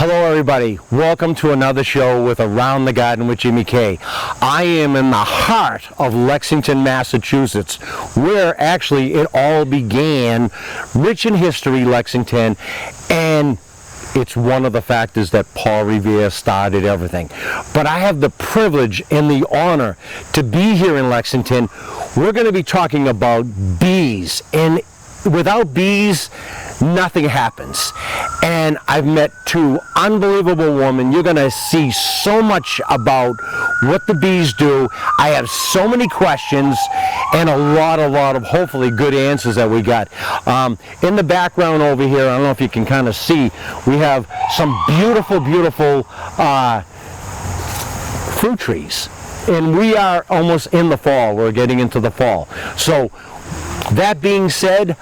Hello everybody, welcome to another show with Around the Garden with Jimmy K. I am in the heart of Lexington, Massachusetts, where actually it all began, rich in history, Lexington, and it's one of the factors that Paul Revere started everything. But I have the privilege and the honor to be here in Lexington. We're going to be talking about bees, and without bees, nothing happens. And I've met two unbelievable women. You're going to see so much about what the bees do. I have so many questions and a lot of hopefully good answers that we got. In the background over here, I don't know if you can kind of see, we have some beautiful fruit trees. And we are almost in the fall. We're getting into the fall. So that being said,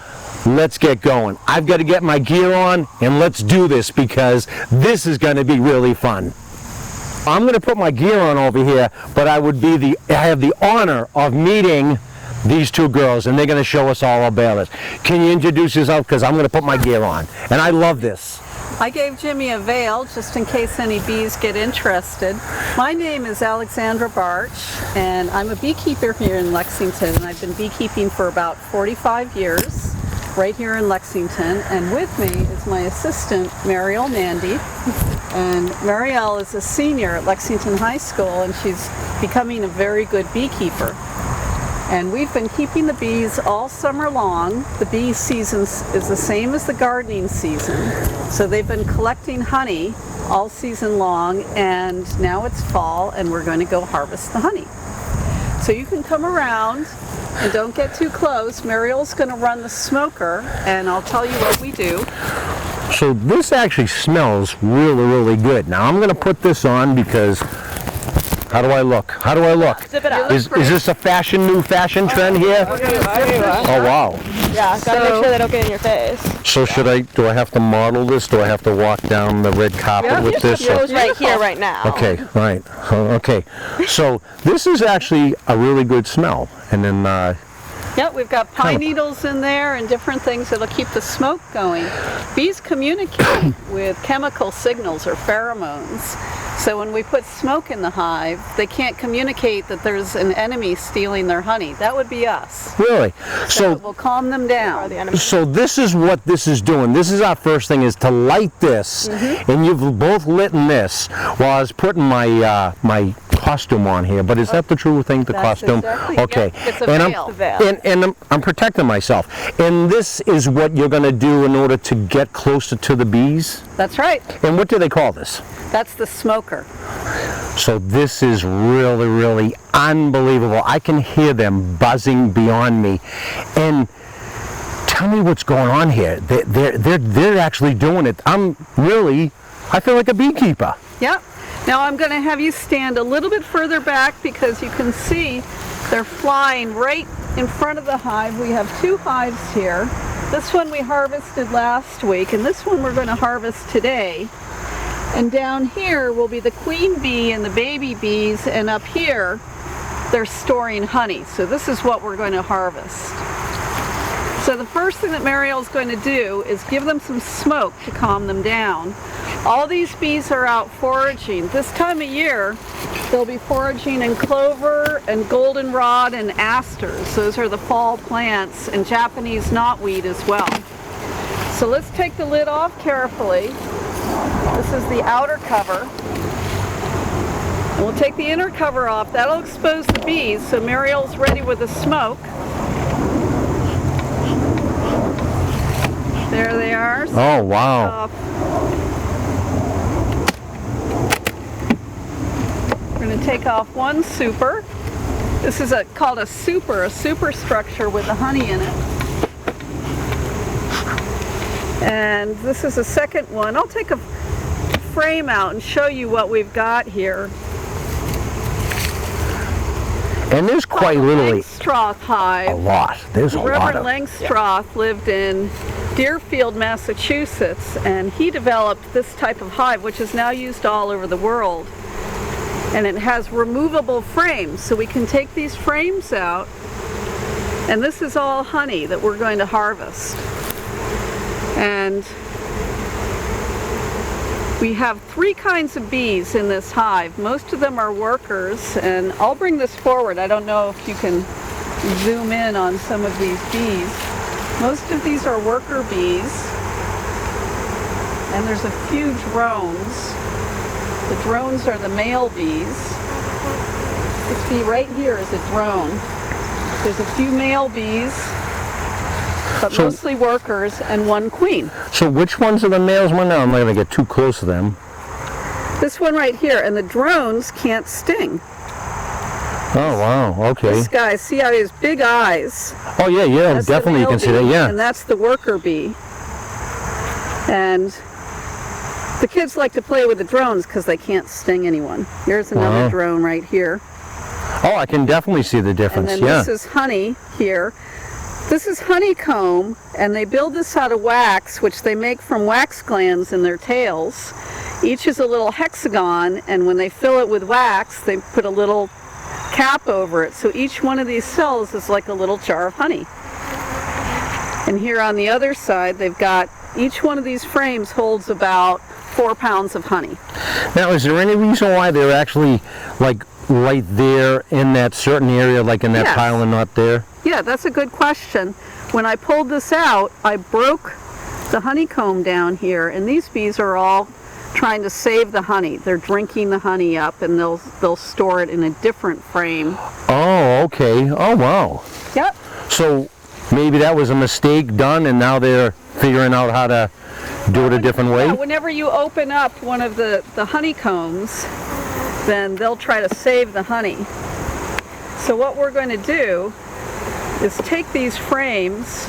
let's get going. I've got to get my gear on and let's do this because this is going to be really fun. I'm going to put my gear on over here, but I have the honor of meeting these two girls and they're going to show us all about it. Can you introduce yourself? Because I'm going to put my gear on and I love this. I gave Jimmy a veil just in case any bees get interested. My name is Alexandra Barch and I'm a beekeeper here in Lexington, and I've been beekeeping for about 45 years right here in Lexington, and with me is my assistant Mariel Mandy, and Mariel is a senior at Lexington High School and she's becoming a very good beekeeper. And we've been keeping the bees all summer long. The bee season is the same as the gardening season. So they've been collecting honey all season long, and now it's fall and we're going to go harvest the honey. So you can come around and don't get too close. Mariel's going to run the smoker and I'll tell you what we do. So this actually smells really good. Now I'm going to put this on because how do I look? How do I look? Zip it out. Is this a new fashion trend here? Oh wow. Yeah, gotta make sure they don't get in your face. So do I have to model this? Do I have to walk down the red carpet with this? It goes right here, right now. Okay, right. Okay. So this is actually a really good smell. And then Yep, we've got pine needles in there and different things that'll keep the smoke going. Bees communicate with chemical signals or pheromones. So when we put smoke in the hive, they can't communicate that there's an enemy stealing their honey. That would be us. Really? So we'll calm them down. So this is what this is doing. This is our first thing, is to light this. And you've both lit this while I was putting my my costume on here. But is that the true thing, the costume? Exactly, okay. yeah, it's a veil. And I'm protecting myself. And this is what you're going to do in order to get closer to the bees? That's right. And what do they call this? That's the smoker. So this is really unbelievable. I can hear them buzzing beyond me. And tell me what's going on here. They're actually doing it. I feel like a beekeeper. Yep. Now I'm going to have you stand a little bit further back because you can see they're flying right in front of the hive. We have two hives here. This one we harvested last week, and this one we're going to harvest today. And down here will be the queen bee and the baby bees, and up here they're storing honey. So this is what we're going to harvest. So the first thing that Mariel's going to do is give them some smoke to calm them down. All these bees are out foraging. This time of year they'll be foraging in clover and goldenrod and asters. Those are the fall plants, and Japanese knotweed as well. So let's take the lid off carefully. This is the outer cover. And we'll take the inner cover off. That'll expose the bees. So Mariel's ready with the smoke. There they are. Oh, wow. We're going to take off one super. This is called a superstructure with the honey in it. And this is a second one. I'll take a frame out and show you what we've got here. And there's quite literally Langstroth hive. a lot. There's a lot Reverend Langstroth lived in Deerfield, Massachusetts, and he developed this type of hive, which is now used all over the world. And it has removable frames, so we can take these frames out, and this is all honey that we're going to harvest. And We have 3 kinds of bees in this hive. Most of them are workers, and I'll bring this forward. I don't know if you can zoom in on some of these bees. Most of these are worker bees, and there's a few drones. The drones are the male bees. This bee right here is a drone. There's a few male bees, but mostly workers, and 1 queen. So which ones are the males? Well, now I'm not going to get too close to them. This one right here, and the drones can't sting. Oh, wow, okay. This guy, see how he has big eyes? Oh, yeah, That's definitely you the can see male that, bee, yeah. And that's the worker bee. And the kids like to play with the drones because they can't sting anyone. Here's another drone right here. Oh, I can definitely see the difference, And then yeah. this is honey here. This is honeycomb, and they build this out of wax, which they make from wax glands in their tails. Each is a little hexagon, and when they fill it with wax, they put a little cap over it. So each one of these cells is like a little jar of honey. And here on the other side, they've got, each one of these frames holds about 4 pounds of honey. Now, is there any reason why they're actually, like, right there in that certain area, like in that Yes. pile and not there? Yeah, that's a good question. When I pulled this out, I broke the honeycomb down here, and these bees are all trying to save the honey. They're drinking the honey up, and they'll store it in a different frame. Oh, okay. Oh, wow. Yep. So maybe that was a mistake done, and now they're figuring out how to do it a different way? Yeah, whenever you open up one of the honeycombs, then they'll try to save the honey. So what we're going to do is take these frames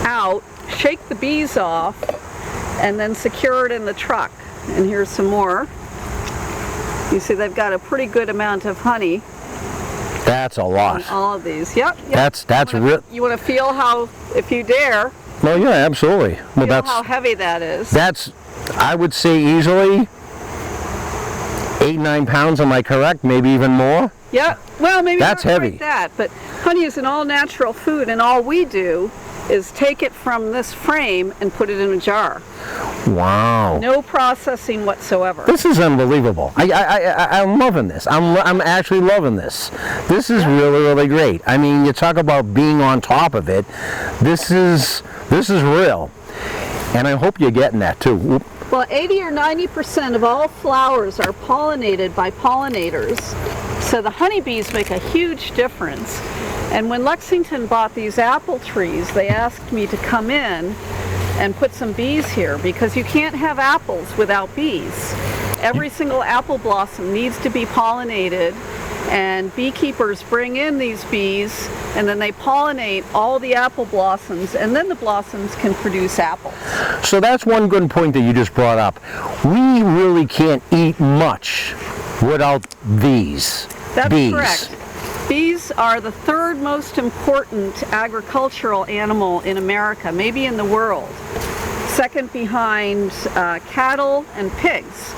out, shake the bees off, and then secure it in the truck. And here's some more. You see they've got a pretty good amount of honey. That's a lot. On all of these. Yep. That's real. You want to feel how, if you dare, Well, yeah, absolutely. Well, feel how heavy that is. that's, I would say easily 8-9 pounds. Am I correct? Maybe even more. Yeah, well, maybe That's not heavy. quite that, but honey is an all-natural food, and all we do is take it from this frame and put it in a jar. Wow. No processing whatsoever. This is unbelievable. I'm loving this. I'm actually loving this. This is really, really great. I mean, you talk about being on top of it. This is real, and I hope you're getting that too. Oop. Well, 80 or 90% of all flowers are pollinated by pollinators, so the honeybees make a huge difference. And when Lexington bought these apple trees, they asked me to come in and put some bees here, because you can't have apples without bees. Every single apple blossom needs to be pollinated, and beekeepers bring in these bees, and then they pollinate all the apple blossoms, and then the blossoms can produce apples. So that's one good point that you just brought up. We really can't eat much without these That's bees. correct. Bees are the 3rd most important agricultural animal in America, maybe in the world. Second behind cattle and pigs.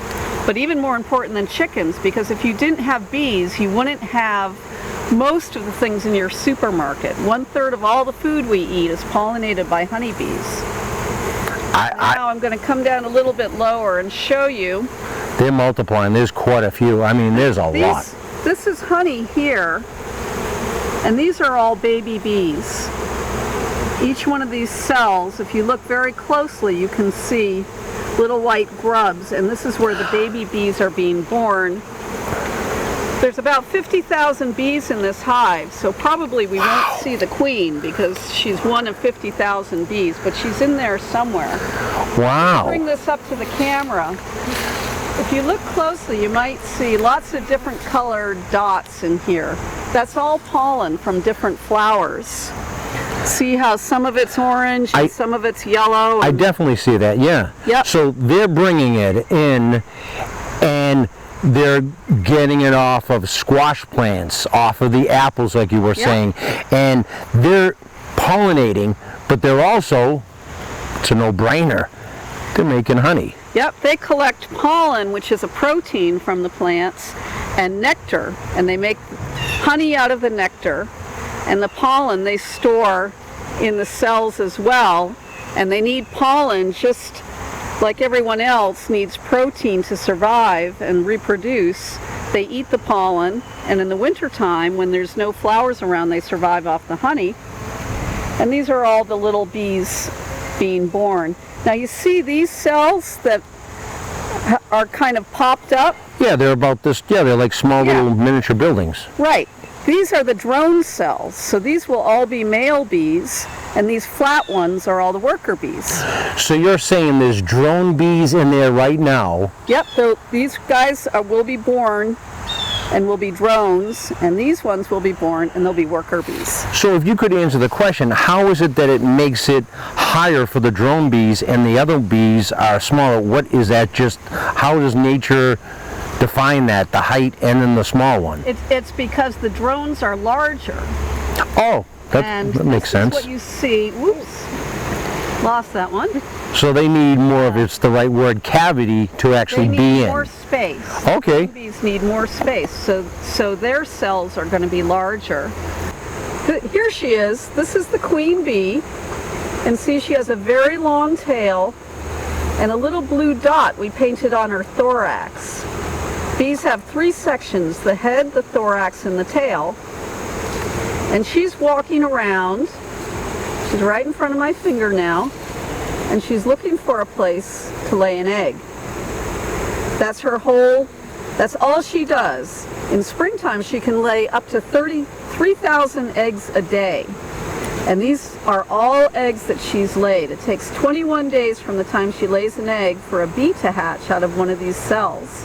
But even more important than chickens, because if you didn't have bees, you wouldn't have most of the things in your supermarket. 1/3 of all the food we eat is pollinated by honeybees. Now I'm going to come down a little bit lower and show you. They're multiplying. There's quite a few. I mean, there's a lot. This is honey here, and these are all baby bees. Each one of these cells, if you look very closely, you can see little white grubs, and this is where the baby bees are being born. There's about 50,000 bees in this hive, so probably we won't see the queen because she's one of 50,000 bees, but she's in there somewhere. Wow. Bring this up to the camera. If you look closely, you might see lots of different colored dots in here. That's all pollen from different flowers. See how some of it's orange and some of it's yellow? I definitely see that, yeah. Yep. So they're bringing it in, and they're getting it off of squash plants, off of the apples, like you were saying, and they're pollinating, but they're also, it's a no-brainer, they're making honey. Yep, they collect pollen, which is a protein from the plants, and nectar, and they make honey out of the nectar, and the pollen they store in the cells as well, and they need pollen just like everyone else, needs protein to survive and reproduce. They eat the pollen, and in the wintertime, when there's no flowers around, they survive off the honey. And these are all the little bees being born. Now you see these cells that are kind of popped up? Yeah, they're about this, yeah, they're like small little miniature buildings. Right. These are the drone cells. So these will all be male bees, and these flat ones are all the worker bees. So you're saying there's drone bees in there right now? Yep, so these guys will be born and will be drones, and these ones will be born and they'll be worker bees. So if you could answer the question, how is it that it makes it higher for the drone bees and the other bees are smaller? What is that just, how does nature define that, the height and then the small one? It's because the drones are larger. Oh, that makes sense. What you see, whoops, lost that one. So they need more of, it's the right word, cavity to actually They be need in. more space. Okay. Bees need more space, so their cells are going to be larger. Here she is. This is the queen bee, and see she has a very long tail and a little blue dot we painted on her thorax. Bees have 3 sections: the head, the thorax, and the tail. And she's walking around. She's right in front of my finger now, and she's looking for a place to lay an egg. That's all she does. In springtime, she can lay up to 3,000 eggs a day. And these are all eggs that she's laid. It takes 21 days from the time she lays an egg for a bee to hatch out of one of these cells.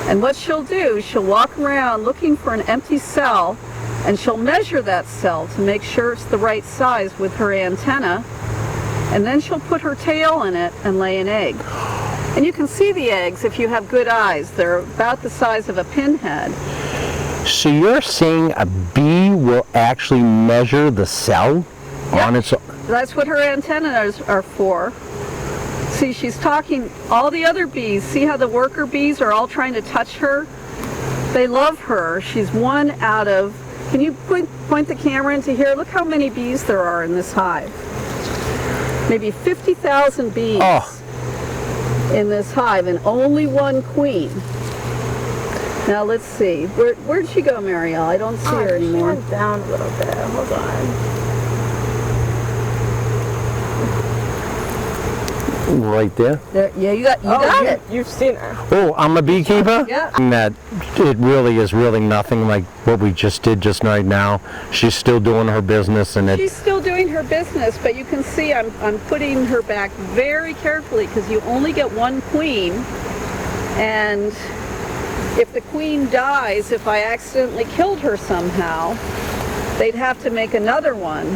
And what she'll do, she'll walk around looking for an empty cell, and she'll measure that cell to make sure it's the right size with her antenna, and then she'll put her tail in it and lay an egg. And you can see the eggs if you have good eyes. They're about the size of a pinhead. So you're saying a bee will actually measure the cell on its own? That's what her antennas are for. See, she's talking, all the other bees, see how the worker bees are all trying to touch her? They love her. She's one out of, can you point the camera into here? Look how many bees there are in this hive. Maybe 50,000 bees in this hive, and only one queen. Now let's see. Where'd she go, Marielle? I don't see her anymore. She went down a little bit. Hold on. Right there. Yeah, you got it. You've seen her. Oh, I'm a beekeeper? Yeah. And that it really is nothing like what we just did just right now. She's still doing her business, and She's still doing her business, but you can see I'm putting her back very carefully because you only get one queen, and if the queen dies, if I accidentally killed her somehow, they'd have to make another one,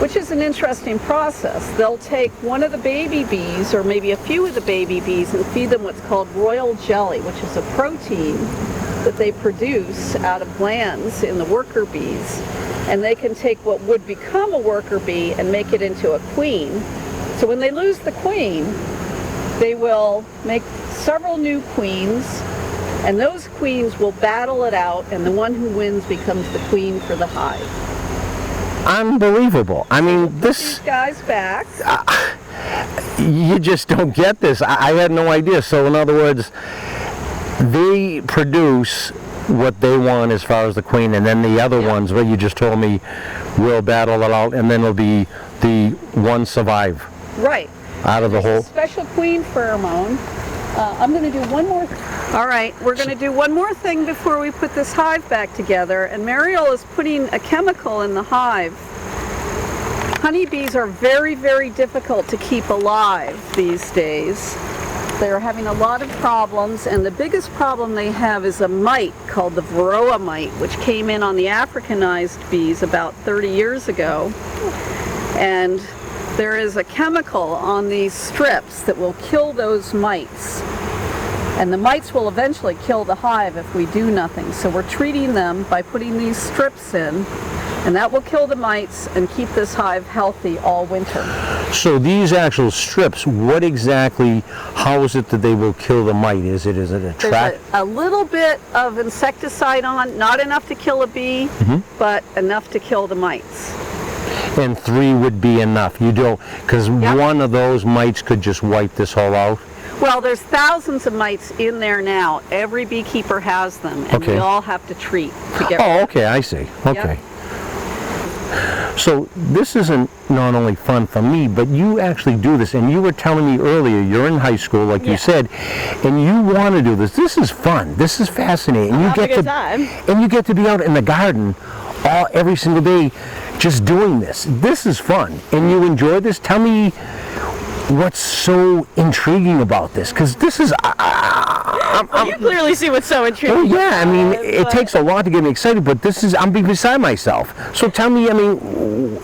which is an interesting process. They'll take one of the baby bees, or maybe a few of the baby bees, and feed them what's called royal jelly, which is a protein that they produce out of glands in the worker bees. And they can take what would become a worker bee and make it into a queen. So when they lose the queen, they will make several new queens, and those queens will battle it out, and the one who wins becomes the queen for the hive. unbelievable. I mean, These guys back. You just don't get this. I had no idea. So in other words, they produce what they want as far as the queen, and then the other ones, what you just told me, will battle it out, and then it'll be the one survive. Right. Out of the whole. Special queen pheromone. I'm going to do one more. All right, we're going to do one more thing before we put this hive back together. And Mariel is putting a chemical in the hive. Honeybees are very, very difficult to keep alive these days. They're having a lot of problems, and the biggest problem they have is a mite called the varroa mite, which came in on the Africanized bees about 30 years ago. And there is a chemical on these strips that will kill those mites. And the mites will eventually kill the hive if we do nothing. So we're treating them by putting these strips in, and that will kill the mites and keep this hive healthy all winter. So these actual strips, what exactly, how is it that they will kill the mite? Is it a trap? There's a little bit of insecticide on, not enough to kill a bee, but enough to kill the mites. And 3 would be enough. You don't, because one of those mites could just wipe this whole out. Well, there's thousands of mites in there now. Every beekeeper has them, and Okay. we all have to treat to get Oh, okay, I see. Okay. So this isn't not only fun for me, but you actually do this, and you were telling me earlier, you're in high school, like you said, and you want to do this. This is fun. This is fascinating. And you Have a get good to, time. and you get to be out in the garden every single day just doing this. This is fun, and you enjoy this. Tell me what's so intriguing about this, because this is You clearly see what's so intriguing. oh yeah, I mean, it but- takes a lot to get me excited, but I'm being beside myself. So tell me, I mean,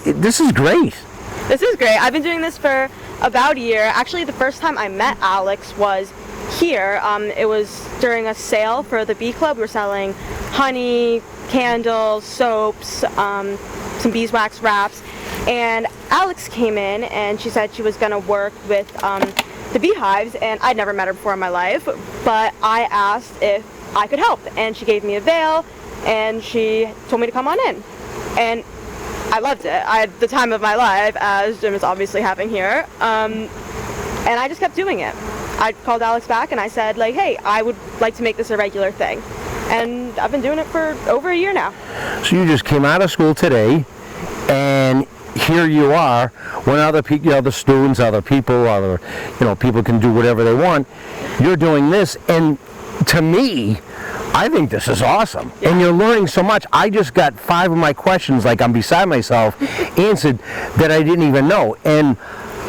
this is great. This is great. I've been doing this for about a year. Actually, the first time I met Alex was here. It was during a sale for the Bee Club. We were selling honey, candles, soaps, some beeswax wraps. And Alex came in and she said she was going to work with the beehives, and I'd never met her before in my life, but I asked if I could help, and she gave me a veil and she told me to come on in. And I loved it. I had the time of my life, as Jim is obviously having here, and I just kept doing it. I called Alex back and I said, like, hey, I would like to make this a regular thing. And I've been doing it for over a year now. So you just came out of school today, and here you are, when other people, other students, other people, other, people can do whatever they want. You're doing this, and to me, I think this is awesome. And you're learning so much. I just got 5 of my questions, like I'm beside myself, answered that I didn't even know. And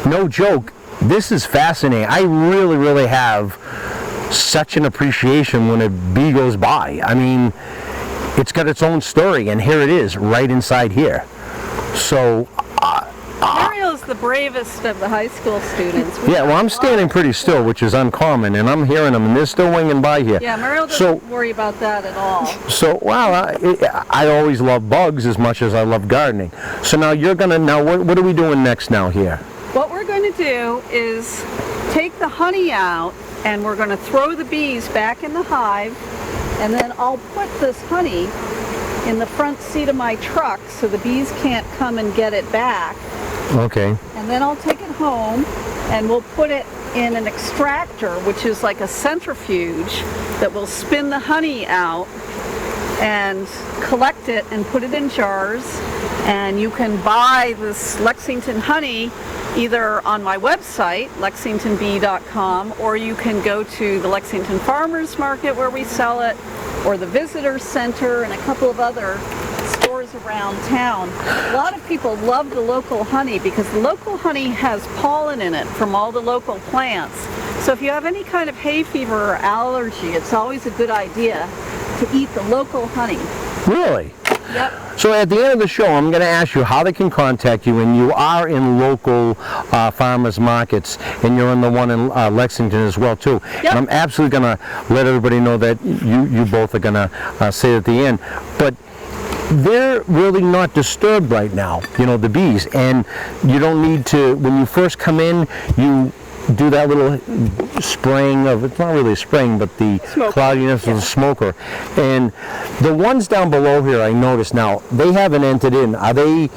no joke, this is fascinating. I really, really have such an appreciation when a bee goes by. I mean, it's got its own story, and here it is, right inside here. So, Mariel's the bravest of the high school students. yeah, well, I'm standing pretty still, which is uncommon, and I'm hearing them, and they're still winging by here. Yeah, Mariel doesn't worry about that at all. So, well, I always love bugs as much as I love gardening. So now what are we doing next now here? What we're going to do is take the honey out, and we're going to throw the bees back in the hive, and then I'll put this honey in the front seat of my truck so the bees can't come and get it back. Okay. And then I'll take it home and we'll put it in an extractor, which is like a centrifuge that will spin the honey out and collect it and put it in jars. And you can buy this Lexington honey either on my website, lexingtonbee.com, or you can go to the Lexington Farmers Market where we sell it, or the Visitor Center and a couple of other stores around town. A lot of people love the local honey because the local honey has pollen in it from all the local plants. So if you have any kind of hay fever or allergy, it's always a good idea to eat the local honey. Really? Yep. So at the end of the show, I'm going to ask you how they can contact you, and you are in local farmers markets, and you're in the one in Lexington as well too. Yep. And I'm absolutely going to let everybody know that you both are going to say at the end. But they're really not disturbed right now, the bees, and you don't need to, when you first come in, you do that little spraying of, it's not really a spraying, but the cloudiness of the smoker. And the ones down below here, I noticed now, they haven't entered in. Are they,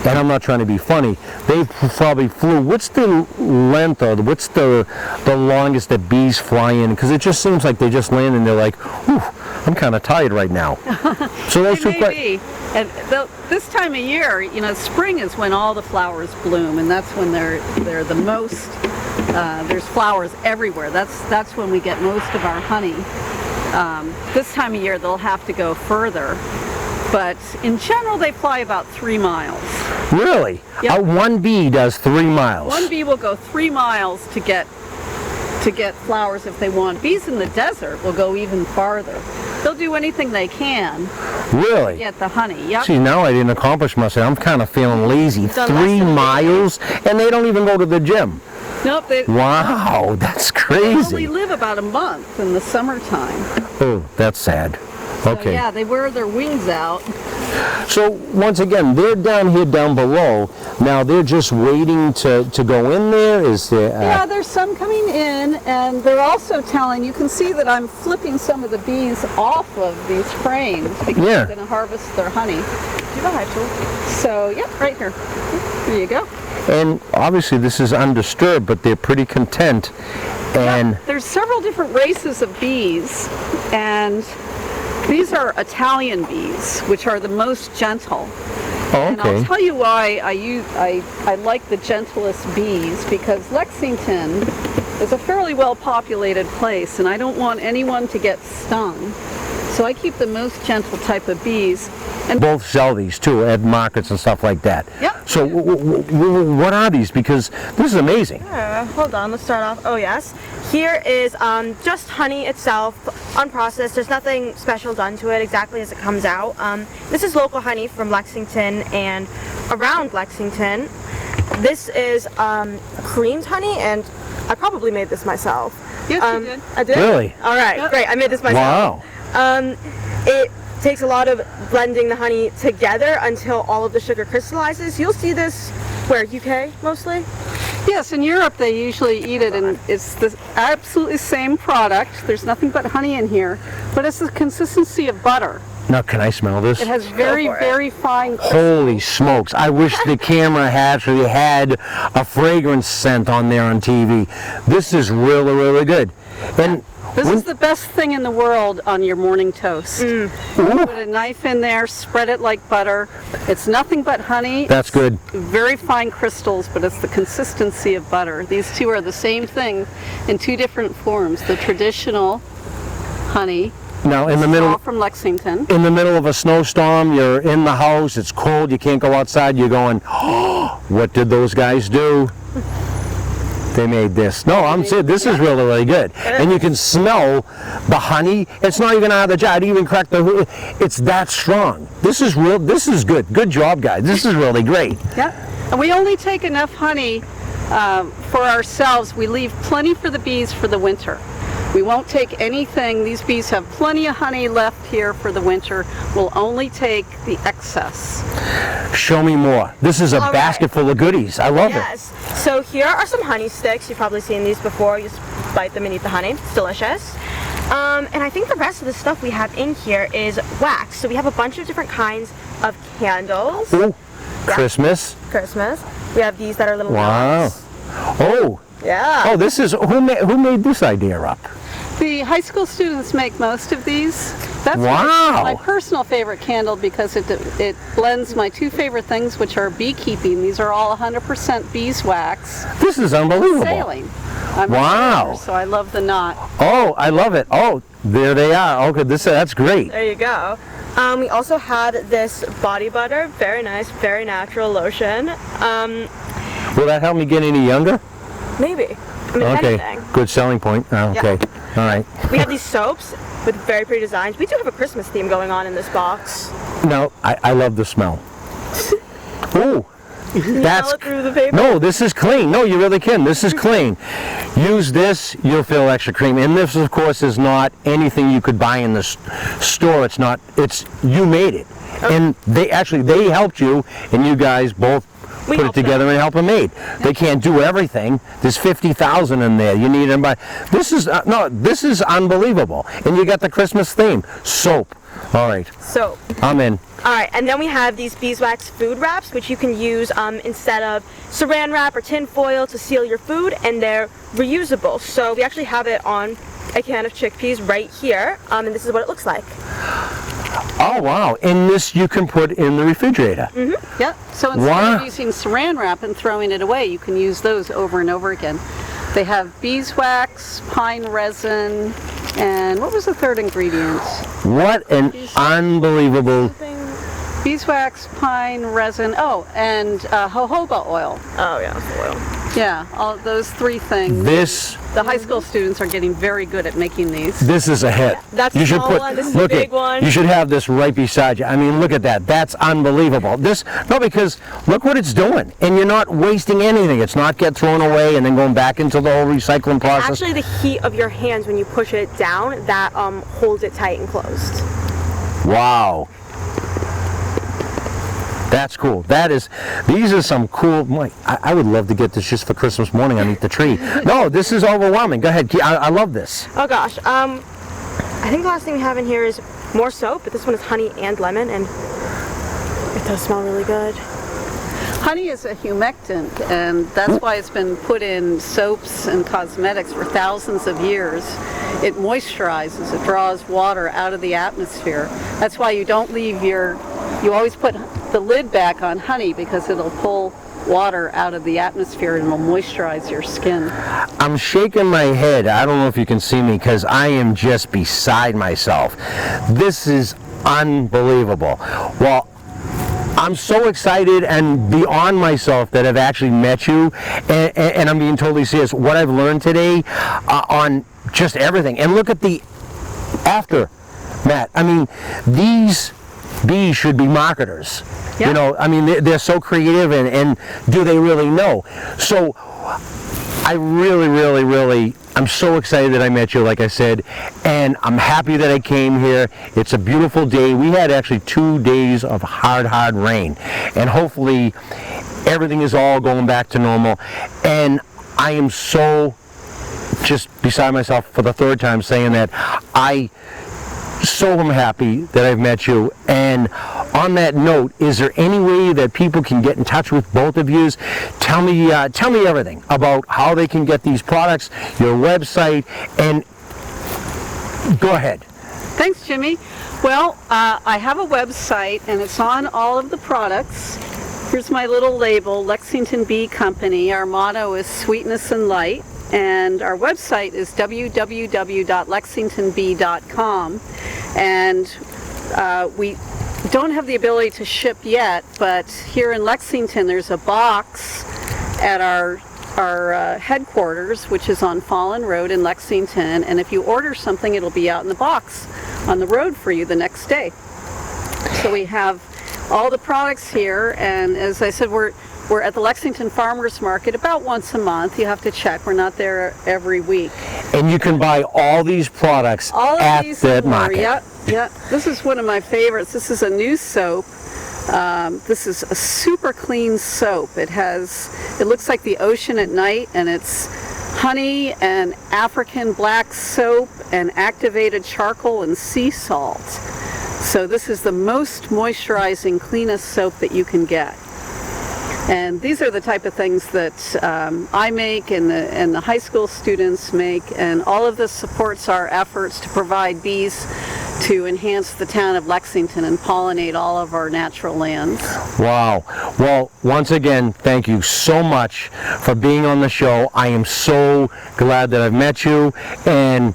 and I'm not trying to be funny, they probably flew. What's the length, or what's the longest that bees fly in? Because it just seems like they just land and they're like, whew, I'm kind of tired right now. So those two It may be. And this time of year, spring is when all the flowers bloom, and that's when they're the most. There's flowers everywhere. That's when we get most of our honey. This time of year, they'll have to go further, but in general, they fly about 3 miles. Really? Yep. One bee does 3 miles. One bee will go 3 miles to get flowers if they want. Bees in the desert will go even farther. They'll do anything they can Really? to get the honey. Yep. See, now I didn't accomplish myself. I'm kind of feeling lazy. Done 3 less than miles, and they don't even go to the gym. Nope. They Wow, that's only crazy. live about a month in the summertime. Oh, that's sad. So, Okay. yeah, they wear their wings out. So once again, they're down here, down below. Now they're just waiting to go in there. Is there? Yeah, there's some coming in, and they're also telling, you can see that I'm flipping some of the bees off of these frames because Yeah. I'm going to harvest their honey. Do you have a hive tool? So, yep, right here. There you go. And obviously this is undisturbed, but they're pretty content. And There's several different races of bees, and these are Italian bees, which are the most gentle. And I'll okay. tell you why I like the gentlest bees, because Lexington is a fairly well populated place and I don't want anyone to get stung. So I keep the most gentle type of bees. And Both sell these too at markets and stuff like that. Yep. So what are these? Because this is amazing. Hold on, let's start off. Oh yes, here is just honey itself, unprocessed. There's nothing special done to it, exactly as it comes out. This is local honey from Lexington and around Lexington. This is creamed honey, and I probably made this myself. yes, you did. I did? Really? All right, Yep. great. I made this myself. Wow. It takes a lot of blending the honey together until all of the sugar crystallizes. You'll see this where, UK mostly? Yes, in Europe they usually eat it, and it's the absolutely same product. There's nothing but honey in here, but it's the consistency of butter. Now can I smell this? It has very, for it. very fine. Holy smokes. I wish the camera actually had a fragrance scent on there on TV. This is really, really good. And This is the best thing in the world on your morning toast. Ooh, Put a knife in there, spread it like butter. It's nothing but honey. that's good. Very fine crystals, but it's the consistency of butter. These two are the same thing in two different forms. The traditional honey, Now in the all middle from Lexington. in the middle of a snowstorm, you're in the house, it's cold, you can't go outside, you're going, oh, what did those guys do? They made this. No, I'm saying this is really, really good. And you can smell the honey. It's not even out of the jar. It even cracked the. It's that strong. This is real. This is good. Good job, guys. This is really great. Yeah, and we only take enough honey for ourselves. We leave plenty for the bees for the winter. We won't take anything. These bees have plenty of honey left here for the winter. We'll only take the excess. Show me more. This is a All right. basket full of goodies. I love it. Yes. So here are some honey sticks. You've probably seen these before. You just bite them and eat the honey. It's delicious. And I think the rest of the stuff we have in here is wax. So we have a bunch of different kinds of candles. Ooh, Christmas. Christmas. We have these that are little Wow. lamps. Oh. Yeah. Oh, this is who made this idea up? The high school students make most of these. That's Wow. my personal favorite candle, because it blends my two favorite things, which are beekeeping. These are all 100% beeswax. This is unbelievable. Sailing. I'm a Wow. sailor, so I love the knot. Oh, I love it. Oh, there they are. Okay, that's great. There you go. We also had this body butter. Very nice, very natural lotion. Will that help me get any younger? Maybe. I mean, if Okay, anything. good selling point. Oh, okay, all right. We have these soaps with very pretty designs. We do have a Christmas theme going on in this box. No, I love the smell. Ooh, that's Smell it through the paper. no. This is clean. No, you really can. This is clean. Use this, you'll feel extra cream. And this, of course, is not anything you could buy in the store. It's not. It's you made it, and they helped you, and you guys both We put it helped them. together and help them made. They can't do everything. There's 50,000 in there. You need them by. This is no. This is unbelievable. And you got the Christmas theme. Soap. All right, Soap. I'm in. All right, and then we have these beeswax food wraps, which you can use instead of saran wrap or tin foil to seal your food, and they're reusable. So we actually have it on a can of chickpeas right here, and this is what it looks like. Oh wow! And this you can put in the refrigerator. Yep. So instead Wow. of using saran wrap and throwing it away, you can use those over and over again. They have beeswax, pine resin, and what was the third ingredient? What an unbelievable. Beeswax, pine resin, and jojoba oil. Oh yeah, foil. Yeah, all those three things. This The high school students are getting very good at making these. this is a hit. That's you the should small put one, this is the look big at one. you should have this right beside you. I mean, look at that. That's unbelievable. This no because look what it's doing, and you're not wasting anything. It's not get thrown away and then going back into the whole recycling process. Actually, the heat of your hands when you push it down, that holds it tight and closed. Wow. That's cool. These are some cool. I would love to get this just for Christmas morning underneath the tree. No, this is overwhelming. Go ahead. I love this. Oh gosh, I think the last thing we have in here is more soap, but this one is honey and lemon, and it does smell really good. honey is a humectant, and that's why it's been put in soaps and cosmetics for thousands of years. It moisturizes, it draws water out of the atmosphere. That's why you don't leave you always put the lid back on honey, because it'll pull water out of the atmosphere and will moisturize your skin. I'm shaking my head. I don't know if you can see me because I am just beside myself. This is unbelievable. Well, I'm so excited and beyond myself that I've actually met you, and I'm being totally serious. What I've learned today on just everything. And look at the aftermath. I mean, these bees should be marketers. Yeah. You know, I mean, they're so creative, and do they really know? So I really, I'm so excited that I met you, like I said, and I'm happy that I came here. It's a beautiful day. We had actually 2 days of hard rain, and hopefully everything is all going back to normal. And I am so just beside myself for the third time saying that I so am happy that I've met you. And on that note, is there any way that people can get in touch with both of you? Tell me everything about how they can get these products, your website, and go ahead. Thanks, Jimmy. Well, I have a website, and it's on all of the products. Here's my little label, Lexington Bee Company. Our motto is sweetness and light. And our website is www.lexingtonbee.com. And we don't have the ability to ship yet, but here in Lexington there's a box at our headquarters, which is on Fallen Road in Lexington, and if you order something, it'll be out in the box on the road for you the next day. So we have all the products here, and as I said, we're at the Lexington Farmers Market about once a month. You have to check. We're not there every week. And you can buy all these products at that market. Yeah. This is one of my favorites. This is a new soap. This is a super clean soap. It looks like the ocean at night, and it's honey and African black soap and activated charcoal and sea salt. So this is the most moisturizing, cleanest soap that you can get. And these are the type of things that I make and the high school students make, and all of this supports our efforts to provide bees to enhance the town of Lexington and pollinate all of our natural lands. Wow. Well, once again, thank you so much for being on the show. I am so glad that I've met you, and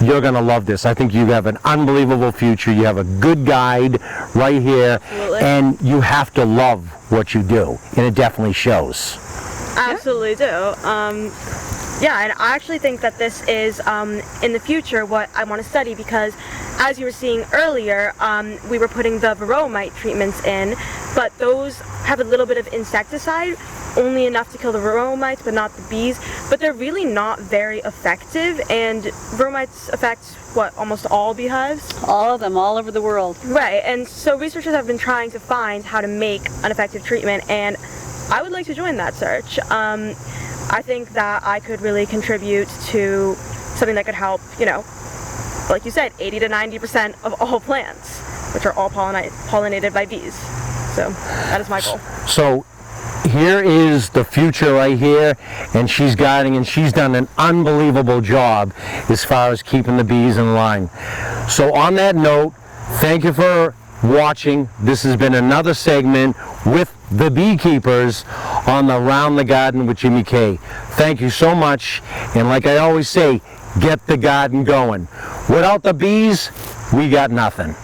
you're going to love this. I think you have an unbelievable future. You have a good guide right here. Absolutely. And you have to love what you do, and it definitely shows. Absolutely do. Yeah, and I actually think that this is, in the future, what I want to study, because as you were seeing earlier, we were putting the varroamite treatments in, but those have a little bit of insecticide, only enough to kill the varroamites, but not the bees. But they're really not very effective, and varroamites affect, almost all beehives? All of them, all over the world. Right, and so researchers have been trying to find how to make an effective treatment, and I would like to join that search. I think that I could really contribute to something that could help, like you said, 80 to 90% of all plants, which are all pollinated by bees. So that is my goal. So here is the future right here, and she's guiding, and she's done an unbelievable job as far as keeping the bees in line. So on that note, thank you for watching. This has been another segment with the beekeepers on the Round the Garden with Jimmy K. Thank you so much, and like I always say, get the garden going. Without the bees, we got nothing.